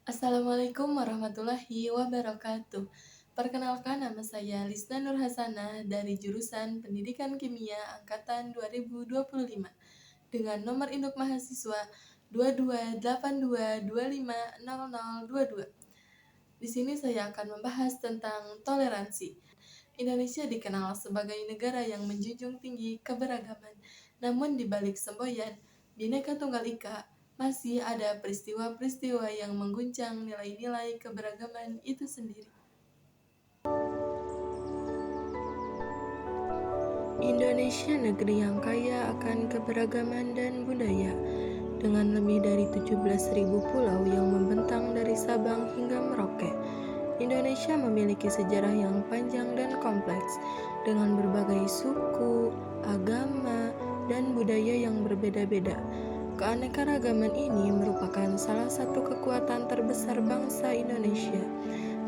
Assalamualaikum warahmatullahi wabarakatuh. Perkenalkan, nama saya Lisna Nur Hasanah dari jurusan Pendidikan Kimia Angkatan 2025 dengan nomor induk mahasiswa 2282250022. Di sini saya akan membahas tentang toleransi. Indonesia dikenal sebagai negara yang menjunjung tinggi keberagaman. Namun di balik semboyan Bhinneka Tunggal Ika, masih ada peristiwa-peristiwa yang mengguncang nilai-nilai keberagaman itu sendiri. Indonesia negeri yang kaya akan keberagaman dan budaya, dengan lebih dari 17.000 pulau yang membentang dari Sabang hingga Merauke. Indonesia memiliki sejarah yang panjang dan kompleks, dengan berbagai suku, agama, dan budaya yang berbeda-beda. Keanekaragaman ini merupakan salah satu kekuatan terbesar bangsa Indonesia,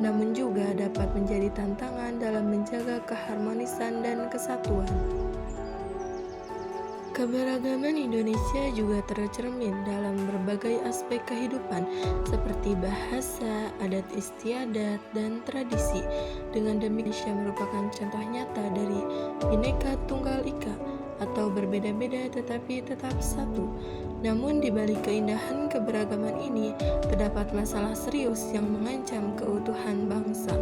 namun juga dapat menjadi tantangan dalam menjaga keharmonisan dan kesatuan. Keberagaman Indonesia juga tercermin dalam berbagai aspek kehidupan seperti bahasa, adat istiadat, dan tradisi. Dengan demikian, Indonesia merupakan contoh nyata dari Bhinneka Tunggal Ika atau berbeda-beda tetapi tetap satu. Namun di balik keindahan keberagaman ini terdapat masalah serius yang mengancam keutuhan bangsa,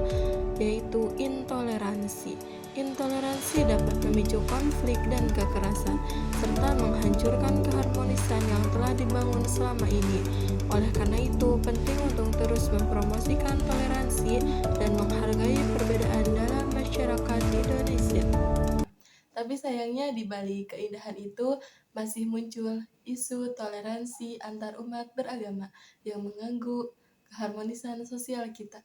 yaitu intoleransi. Intoleransi dapat memicu konflik dan kekerasan, serta menghancurkan keharmonisan yang telah dibangun selama ini. Oleh karena itu, penting untuk terus mempromosikan toleransi dan menghargai perbedaan dalam masyarakat Indonesia. Tapi sayangnya di balik keindahan itu masih muncul isu toleransi antar umat beragama yang mengganggu keharmonisan sosial kita.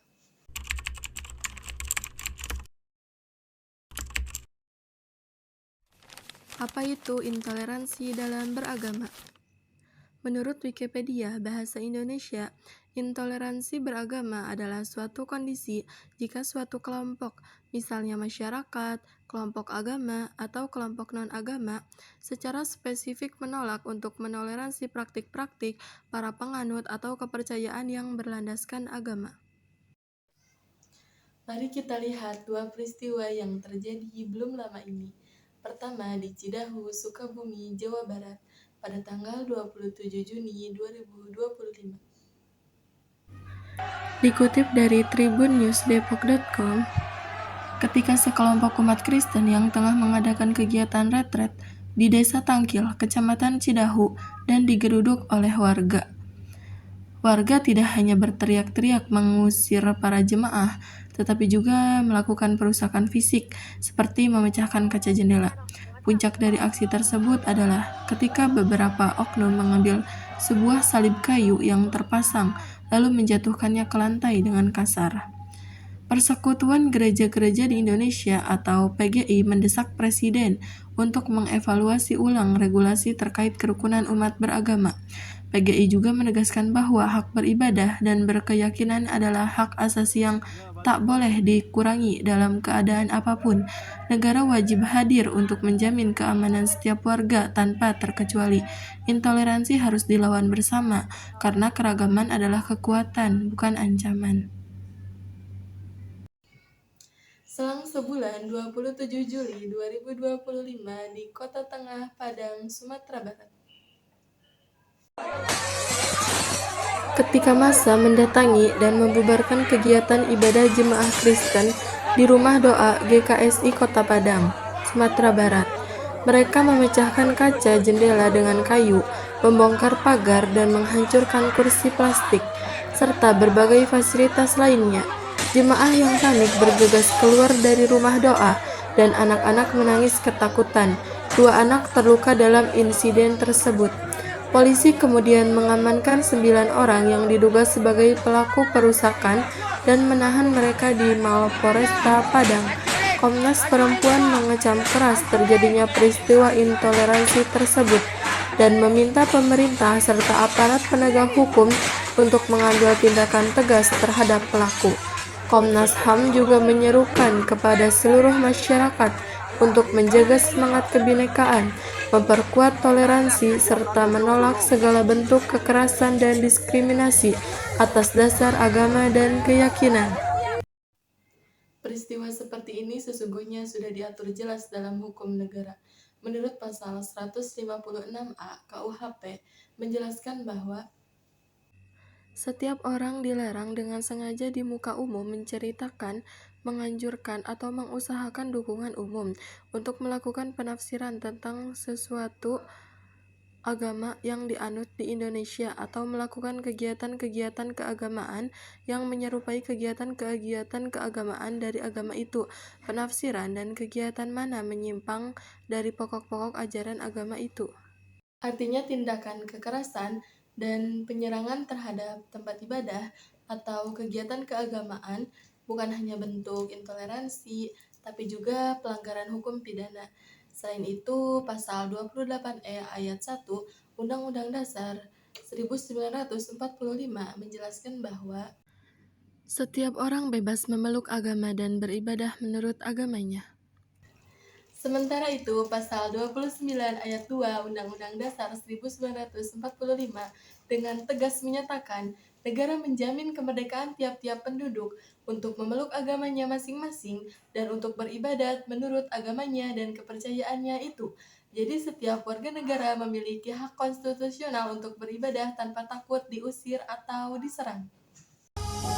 Apa itu intoleransi dalam beragama? Menurut Wikipedia Bahasa Indonesia, intoleransi beragama adalah suatu kondisi jika suatu kelompok, misalnya masyarakat, kelompok agama, atau kelompok non-agama, secara spesifik menolak untuk menoleransi praktik-praktik para penganut atau kepercayaan yang berlandaskan agama. Mari kita lihat dua peristiwa yang terjadi belum lama ini. Pertama, di Cidahu, Sukabumi, Jawa Barat, pada tanggal 27 Juni 2025. Dikutip dari tribunnews.depok.com, ketika sekelompok umat Kristen yang tengah mengadakan kegiatan retret di Desa Tangkil, Kecamatan Cidahu, dan digeruduk oleh warga. Warga tidak hanya berteriak-teriak mengusir para jemaah, tetapi juga melakukan perusakan fisik, seperti memecahkan kaca jendela. Puncak dari aksi tersebut adalah ketika beberapa oknum mengambil sebuah salib kayu yang terpasang, lalu menjatuhkannya ke lantai dengan kasar. Persekutuan Gereja-Gereja di Indonesia atau PGI mendesak Presiden untuk mengevaluasi ulang regulasi terkait kerukunan umat beragama. PGI juga menegaskan bahwa hak beribadah dan berkeyakinan adalah hak asasi yang tak boleh dikurangi dalam keadaan apapun. Negara wajib hadir untuk menjamin keamanan setiap warga tanpa terkecuali. Intoleransi harus dilawan bersama, karena keragaman adalah kekuatan, bukan ancaman. Selang sebulan, 27 Juli 2025 di Kota Tengah, Padang, Sumatera Barat. Ketika massa mendatangi dan membubarkan kegiatan ibadah jemaah Kristen di Rumah Doa GKSI Kota Padang, Sumatera Barat, mereka memecahkan kaca jendela dengan kayu, membongkar pagar dan menghancurkan kursi plastik, serta berbagai fasilitas lainnya. Jemaah yang panik bergegas keluar dari rumah doa dan anak-anak menangis ketakutan. 2 anak terluka dalam insiden tersebut. Polisi kemudian mengamankan 9 orang yang diduga sebagai pelaku perusakan dan menahan mereka di Mapolresta Padang. Komnas Perempuan mengecam keras terjadinya peristiwa intoleransi tersebut dan meminta pemerintah serta aparat penegak hukum untuk mengambil tindakan tegas terhadap pelaku. Komnas HAM juga menyerukan kepada seluruh masyarakat untuk menjaga semangat kebinekaan memperkuat toleransi, serta menolak segala bentuk kekerasan dan diskriminasi atas dasar agama dan keyakinan. Peristiwa seperti ini sesungguhnya sudah diatur jelas dalam hukum negara. Menurut pasal 156A KUHP menjelaskan bahwa setiap orang dilarang dengan sengaja di muka umum menceritakan, menganjurkan, atau mengusahakan dukungan umum untuk melakukan penafsiran tentang sesuatu agama yang dianut di Indonesia atau melakukan kegiatan-kegiatan keagamaan yang menyerupai kegiatan-kegiatan keagamaan dari agama itu, penafsiran dan kegiatan mana menyimpang dari pokok-pokok ajaran agama itu. Artinya tindakan kekerasan dan penyerangan terhadap tempat ibadah atau kegiatan keagamaan bukan hanya bentuk intoleransi, tapi juga pelanggaran hukum pidana. Selain itu, pasal 28E ayat 1 Undang-Undang Dasar 1945 menjelaskan bahwa setiap orang bebas memeluk agama dan beribadah menurut agamanya. Sementara itu, pasal 29 ayat 2 Undang-Undang Dasar 1945 dengan tegas menyatakan negara menjamin kemerdekaan tiap-tiap penduduk untuk memeluk agamanya masing-masing dan untuk beribadat menurut agamanya dan kepercayaannya itu. Jadi setiap warga negara memiliki hak konstitusional untuk beribadah tanpa takut diusir atau diserang.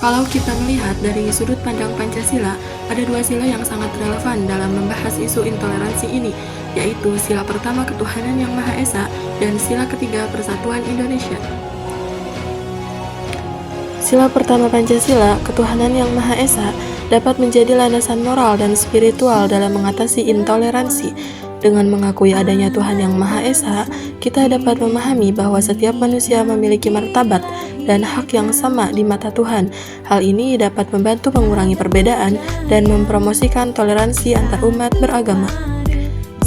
Kalau kita melihat dari sudut pandang Pancasila, ada dua sila yang sangat relevan dalam membahas isu intoleransi ini, yaitu sila pertama ketuhanan yang Maha Esa dan sila ketiga Persatuan Indonesia. Sila pertama Pancasila, ketuhanan yang Maha Esa, dapat menjadi landasan moral dan spiritual dalam mengatasi intoleransi. Dengan mengakui adanya Tuhan yang Maha Esa, kita dapat memahami bahwa setiap manusia memiliki martabat dan hak yang sama di mata Tuhan. Hal ini dapat membantu mengurangi perbedaan dan mempromosikan toleransi antar umat beragama.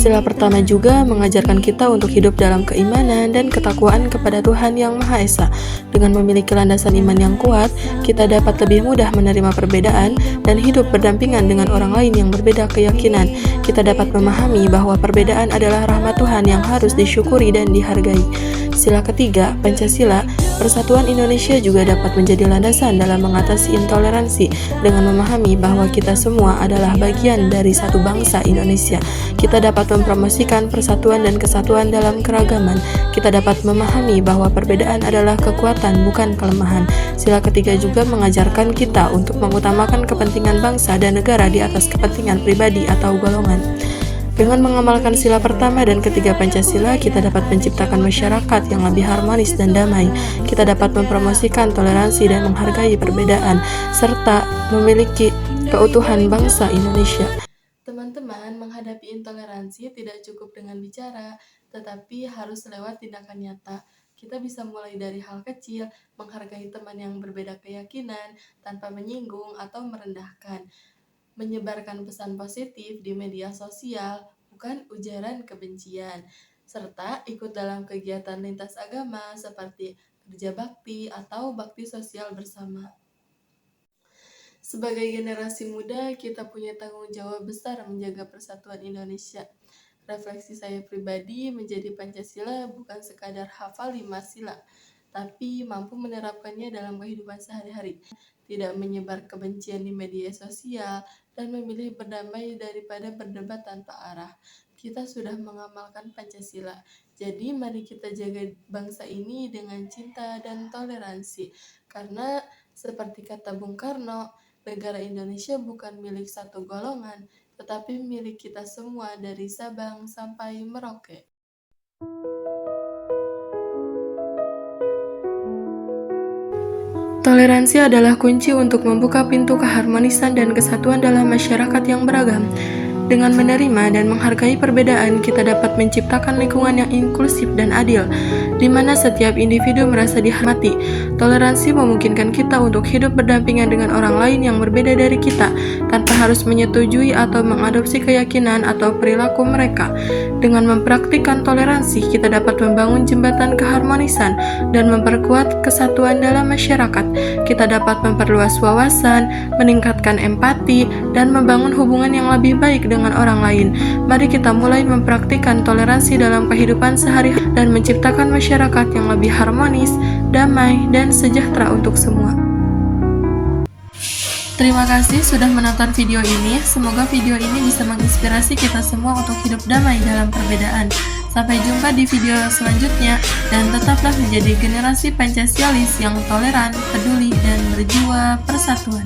Sila pertama juga mengajarkan kita untuk hidup dalam keimanan dan ketakwaan kepada Tuhan yang Maha Esa. Dengan memiliki landasan iman yang kuat, kita dapat lebih mudah menerima perbedaan dan hidup berdampingan dengan orang lain yang berbeda keyakinan. Kita dapat memahami bahwa perbedaan adalah rahmat Tuhan yang harus disyukuri dan dihargai. Sila ketiga, Pancasila, Persatuan Indonesia juga dapat menjadi landasan dalam mengatasi intoleransi dengan memahami bahwa kita semua adalah bagian dari satu bangsa Indonesia. Kita dapat mempromosikan persatuan dan kesatuan dalam keragaman. Kita dapat memahami bahwa perbedaan adalah kekuatan, bukan kelemahan. Sila ketiga juga mengajarkan kita untuk mengutamakan kepentingan bangsa dan negara di atas kepentingan pribadi atau golongan. Dengan mengamalkan sila pertama dan ketiga Pancasila, kita dapat menciptakan masyarakat yang lebih harmonis dan damai. Kita dapat mempromosikan toleransi dan menghargai perbedaan, serta memiliki keutuhan bangsa Indonesia. Teman-teman, menghadapi intoleransi tidak cukup dengan bicara, tetapi harus lewat tindakan nyata. Kita bisa mulai dari hal kecil, menghargai teman yang berbeda keyakinan tanpa menyinggung atau merendahkan. Menyebarkan pesan positif di media sosial, bukan ujaran kebencian, serta ikut dalam kegiatan lintas agama seperti kerja bakti atau bakti sosial bersama. Sebagai generasi muda, kita punya tanggung jawab besar menjaga persatuan Indonesia. Refleksi saya pribadi menjadi Pancasila bukan sekadar hafal 5 sila, tapi mampu menerapkannya dalam kehidupan sehari-hari, tidak menyebar kebencian di media sosial, dan memilih berdamai daripada berdebat tanpa arah. Kita sudah mengamalkan Pancasila, jadi mari kita jaga bangsa ini dengan cinta dan toleransi, karena seperti kata Bung Karno, negara Indonesia bukan milik satu golongan, tetapi milik kita semua dari Sabang sampai Merauke. Toleransi adalah kunci untuk membuka pintu keharmonisan dan kesatuan dalam masyarakat yang beragam. Dengan menerima dan menghargai perbedaan, kita dapat menciptakan lingkungan yang inklusif dan adil. di mana setiap individu merasa dihormati. Toleransi memungkinkan kita untuk hidup berdampingan dengan orang lain yang berbeda dari kita, tanpa harus menyetujui atau mengadopsi keyakinan atau perilaku mereka. Dengan mempraktikkan toleransi, kita dapat membangun jembatan keharmonisan dan memperkuat kesatuan dalam masyarakat. Kita dapat memperluas wawasan, meningkatkan empati, dan membangun hubungan yang lebih baik dengan orang lain. Mari kita mulai mempraktikkan toleransi dalam kehidupan sehari-hari dan menciptakan masyarakat yang lebih harmonis, damai, dan sejahtera untuk semua. Terima kasih sudah menonton video ini. Semoga video ini bisa menginspirasi kita semua untuk hidup damai dalam perbedaan. Sampai jumpa di video selanjutnya, dan tetaplah menjadi generasi Pancasialis yang toleran, peduli, dan berjiwa persatuan.